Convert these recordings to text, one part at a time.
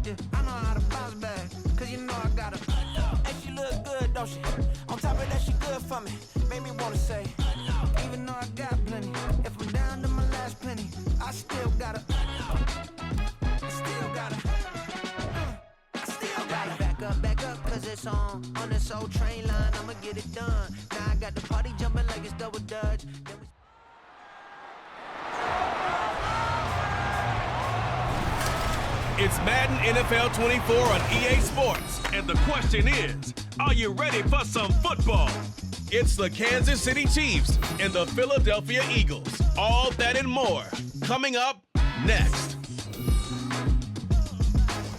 you. I know how to bounce back, cause you know I got her. Hey, she look good, don't she? On top of that, she good for me. Made me wanna say, even though I got plenty, if I'm down to my last penny, I still gotta. I still gotta. I still gotta. Back up, cause it's on this old train line, I'ma get it done. Now I got the party jumping like it's double dutch. It's Madden NFL 24 on EA Sports, and the question is, are you ready for some football? It's the Kansas City Chiefs and the Philadelphia Eagles. All that and more, coming up next.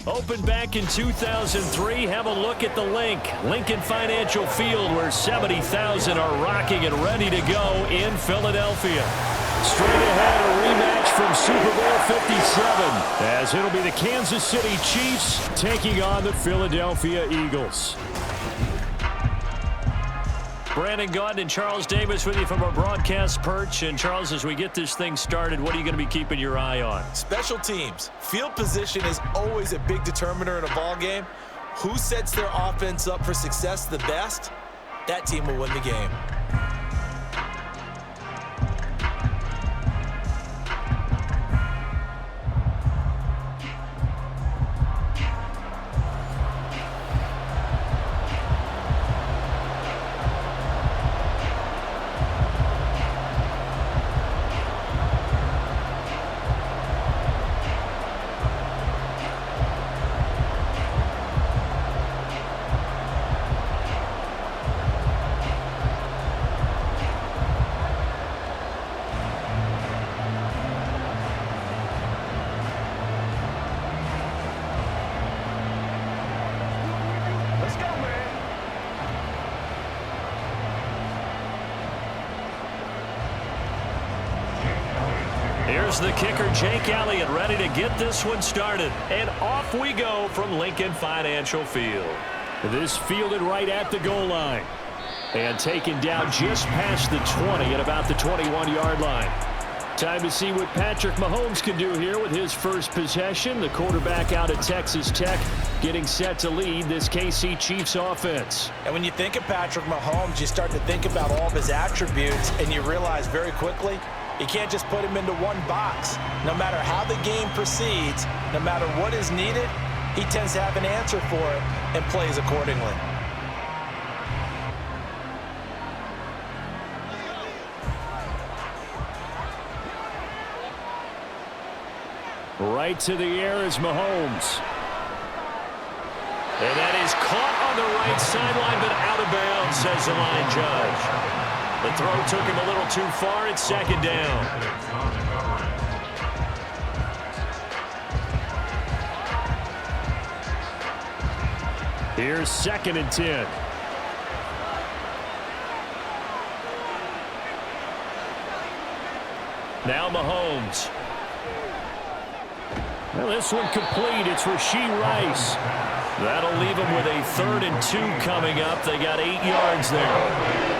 Opened back in 2003, have a look at the link. Lincoln Financial Field, where 70,000 are rocking and ready to go in Philadelphia. Straight ahead, a rematch from Super Bowl 57, as it'll be the Kansas City Chiefs taking on the Philadelphia Eagles. Brandon Gaudin and Charles Davis with you from our broadcast perch. And Charles, as we get this thing started, what are you going to be keeping your eye on? Special teams. Field position is always a big determiner in a ball game. Who sets their offense up for success the best? That team will win the game. Here's the kicker, Jake Elliott, ready to get this one started. And off we go from Lincoln Financial Field. This fielded right at the goal line. And taken down just past the 20 at about the 21-yard line. Time to see what Patrick Mahomes can do here with his first possession. The quarterback out of Texas Tech getting set to lead this KC Chiefs offense. And when you think of Patrick Mahomes, you start to think about all of his attributes, and you realize very quickly, you can't just put him into one box. No matter how the game proceeds, no matter what is needed, he tends to have an answer for it and plays accordingly. Right to the air is Mahomes. And that is caught on the right sideline, but out of bounds, says the line judge. The throw took him a little too far. It's second down. Here's 2nd and 10. Now Mahomes. Well, this one complete. It's Rashee Rice. That'll leave him with a 3rd and 2 coming up. They got 8 yards there.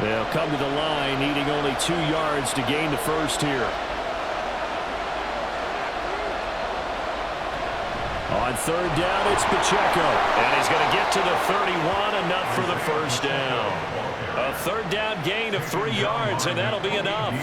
They'll come to the line, needing only 2 yards to gain the first here. On 3rd down, it's Pacheco. And he's going to get to the 31, enough for the first down. A 3rd down gain of 3 yards, and that'll be enough.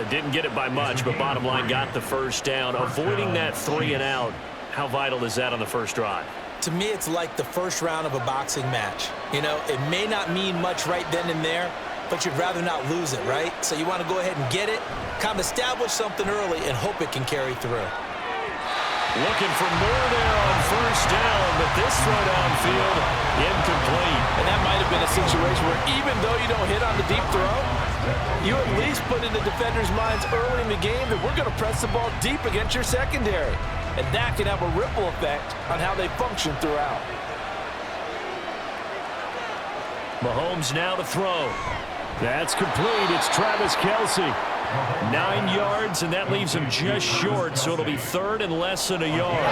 Didn't get it by much, but bottom line got the first down. Avoiding that 3 and out, how vital is that on the first drive? To me, it's like the first round of a boxing match. You know, it may not mean much right then and there, but you'd rather not lose it, right? So you want to go ahead and get it, kind of establish something early, and hope it can carry through. Looking for more there on first down, but this throw downfield, incomplete. And that might have been a situation where even though you don't hit on the deep throw, you at least put in the defenders' minds early in the game that we're going to press the ball deep against your secondary. And that can have a ripple effect on how they function throughout. Mahomes now to throw. That's complete. It's Travis Kelce. 9 yards, and that leaves him just short, so it'll be third and less than a yard.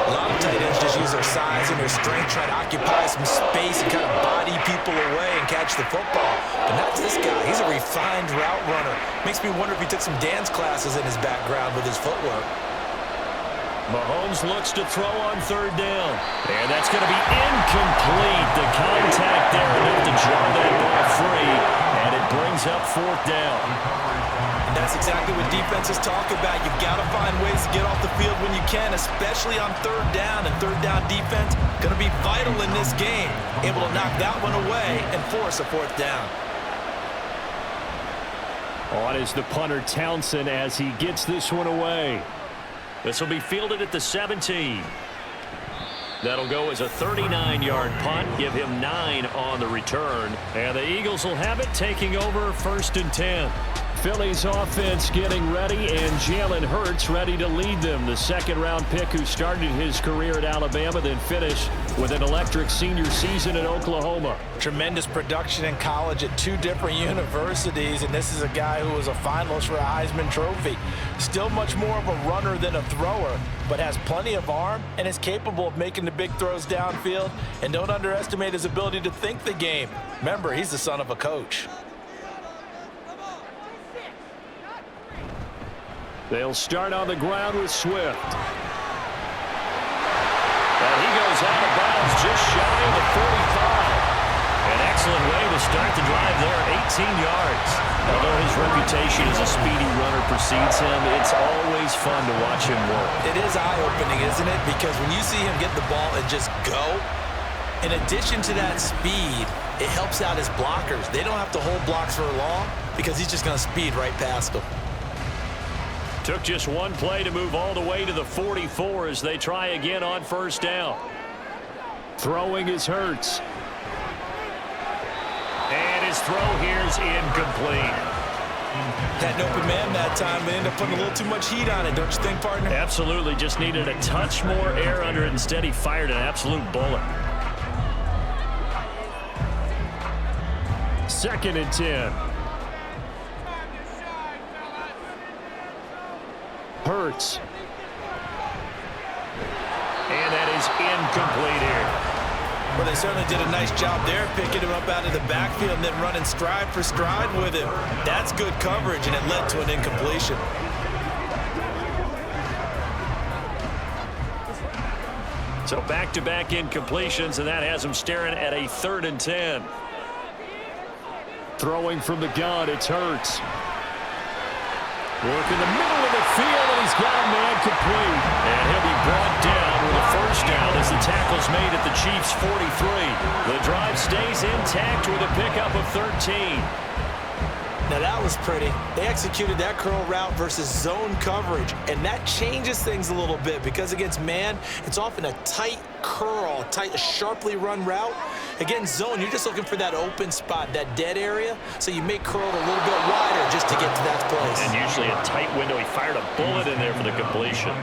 A lot of tight ends just use their size and their strength, try to occupy some space and kind of body people away and catch the football. But not this guy. He's a refined route runner. Makes me wonder if he took some dance classes in his background with his footwork. Mahomes looks to throw on third down. And that's going to be incomplete. The contact there enough to jar that ball free. And it brings up fourth down. And that's exactly what defenses talk about. You've got to find ways to get off the field when you can, especially on third down. And third down defense going to be vital in this game. Able to knock that one away and force a fourth down. On is the punter Townsend as he gets this one away. This will be fielded at the 17. That'll go as a 39-yard punt. Give him 9 on the return. And the Eagles will have it, taking over first and 10. Philly's offense getting ready, and Jalen Hurts ready to lead them. The second-round pick who started his career at Alabama, then finished with an electric senior season at Oklahoma. Tremendous production in college at 2 different universities, and this is a guy who was a finalist for a Heisman Trophy. Still much more of a runner than a thrower, but has plenty of arm and is capable of making the big throws downfield. And don't underestimate his ability to think the game. Remember, he's the son of a coach. They'll start on the ground with Swift. And he goes out of bounds just shy of the 45. An excellent way to start the drive there, 18 yards. Although his reputation as a speedy runner precedes him, it's always fun to watch him work. It is eye-opening, isn't it? Because when you see him get the ball and just go, in addition to that speed, it helps out his blockers. They don't have to hold blocks for long because he's just going to speed right past them. Took just one play to move all the way to the 44 as they try again on first down. Throwing is Hurts. And his throw here is incomplete. Had an open man that time, but ended up putting a little too much heat on it, don't you think, partner? Absolutely. Just needed a touch more air under it. Instead, he fired an absolute bullet. 2nd and 10. Hurts. And that is incomplete here. Well, they certainly did a nice job there, picking him up out of the backfield and then running stride for stride with him. That's good coverage, and it led to an incompletion. So back-to-back incompletions, and that has him staring at a 3rd and 10. Throwing from the gun, it's Hurts. Work in the middle of the field, and he's got a man complete. And he'll be brought down with a first down as the tackle's made at the Chiefs' 43. The drive stays intact with a pickup of 13. Now that was pretty. They executed that curl route versus zone coverage, and that changes things a little bit because against man, it's often a tight curl, a sharply run route. Against zone, you're just looking for that open spot, that dead area, so you make curl a little bit wider just to get to that place. And usually a tight window. He fired a bullet in there for the completion.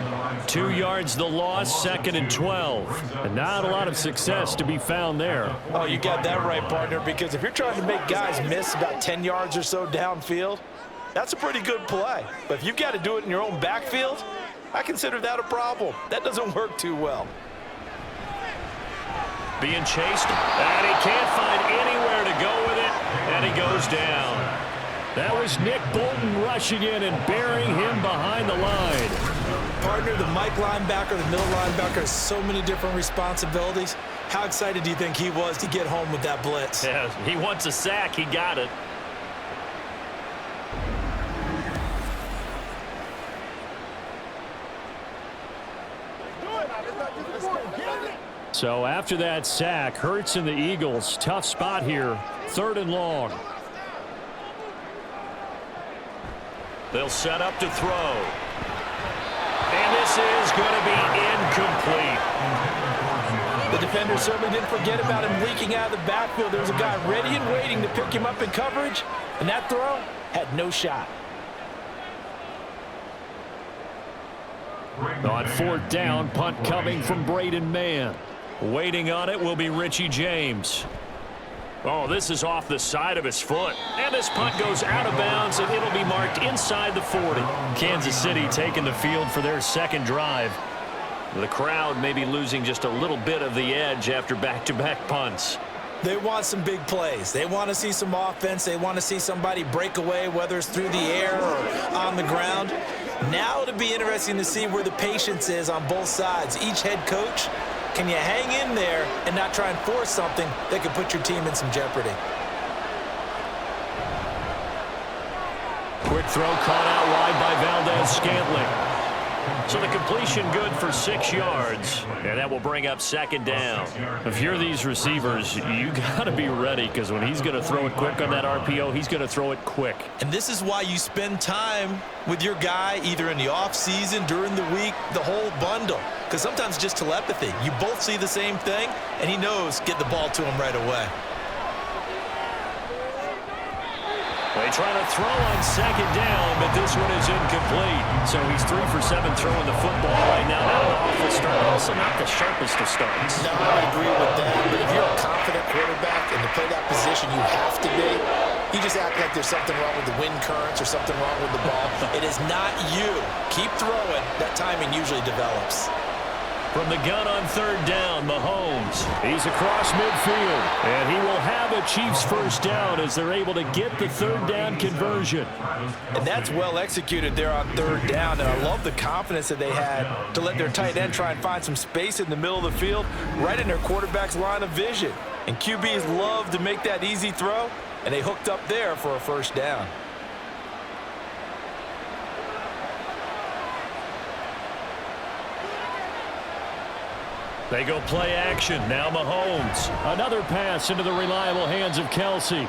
2 yards the loss, 2nd and 12. And not a lot of success to be found there. Oh, you got that right, partner, because if you're trying to make guys miss about 10 yards or so downfield, that's a pretty good play. But if you've got to do it in your own backfield, I consider that a problem. That doesn't work too well. Being chased, and he can't find anywhere to go with it, and he goes down. That was Nick Bolton rushing in and burying him behind the line. Partner, the Mike linebacker, the middle linebacker has so many different responsibilities. How excited do you think he was to get home with that blitz? Yeah, he wants a sack. He got it. So after that sack, Hurts and the Eagles, tough spot here, 3rd and long. They'll set up to throw. And this is going to be incomplete. The defender certainly didn't forget about him leaking out of the backfield. There was a guy ready and waiting to pick him up in coverage, and that throw had no shot. On 4th down, punt coming from Braden Mann. Waiting on it will be Richie James. Oh, this is off the side of his foot. And this punt goes out of bounds, and it'll be marked inside the 40. Kansas City taking the field for their second drive. The crowd may be losing just a little bit of the edge after back-to-back punts. They want some big plays. They want to see some offense. They want to see somebody break away, whether it's through the air or on the ground. Now it'll be interesting to see where the patience is on both sides. Each head coach, can you hang in there and not try and force something that could put your team in some jeopardy? Quick throw caught out wide by Valdez-Scantling. So the completion good for 6 yards, and that will bring up second down. If you're these receivers, you got to be ready, because when he's going to throw it quick on that RPO, he's going to throw it quick. And this is why you spend time with your guy either in the offseason, during the week, the whole bundle. Because sometimes just telepathy. You both see the same thing, and he knows get the ball to him right away. They try to throw on second down, but this one is incomplete. So he's 3 for 7 throwing the football right now. Not an awful start, also not the sharpest of starts. No, I agree with that. But if you're a confident quarterback and to play that position, you have to be. You just act like there's something wrong with the wind currents or something wrong with the ball. It is not you. Keep throwing. That timing usually develops. From the gun on third down, Mahomes. He's across midfield, and he will have a Chiefs first down as they're able to get the third down conversion. And that's well executed there on third down, and I love the confidence that they had to let their tight end try and find some space in the middle of the field, right in their quarterback's line of vision. And QBs love to make that easy throw, and they hooked up there for a first down. They go play action. Now Mahomes. Another pass into the reliable hands of Kelsey.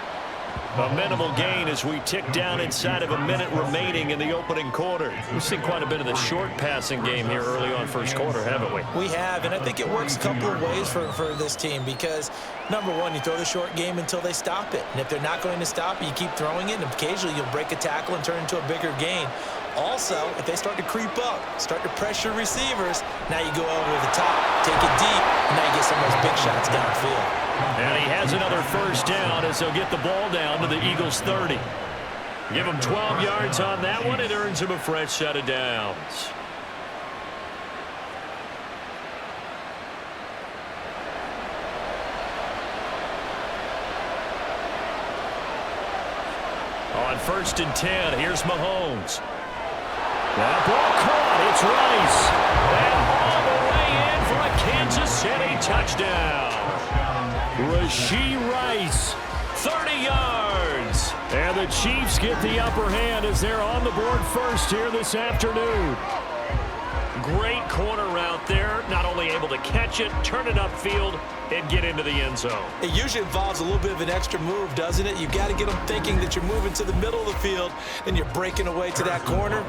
A minimal gain as we tick down inside of a minute remaining in the opening quarter. We've seen quite a bit of the short passing game here early on first quarter, haven't we? We have, and I think it works a couple of ways for this team because, number one, you throw the short game until they stop it. And if they're not going to stop it, you keep throwing it, and occasionally you'll break a tackle and turn into a bigger gain. Also, if they start to creep up, start to pressure receivers, now you go over the top, take it deep, and now you get some of those big shots downfield. And he has another first down as they'll get the ball down to the Eagles' 30. Give him 12 yards on that one. It earns him a fresh set of downs. On 1st and 10, here's Mahomes. That ball caught. It's Rice. And all the way in for a Kansas City touchdown. Rashee Rice, 30 yards. And the Chiefs get the upper hand as they're on the board first here this afternoon. Great corner route there. Not only able to catch it, turn it upfield, and get into the end zone. It usually involves a little bit of an extra move, doesn't it? You've got to get them thinking that you're moving to the middle of the field, and you're breaking away to that corner.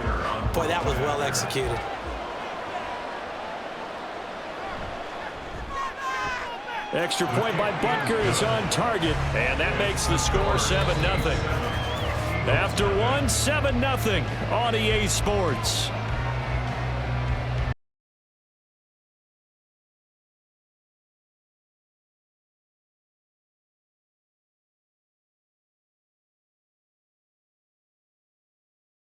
Boy, that was well executed. Extra point by Butker is on target, and that makes the score 7-0. After one, 7-0 on EA Sports.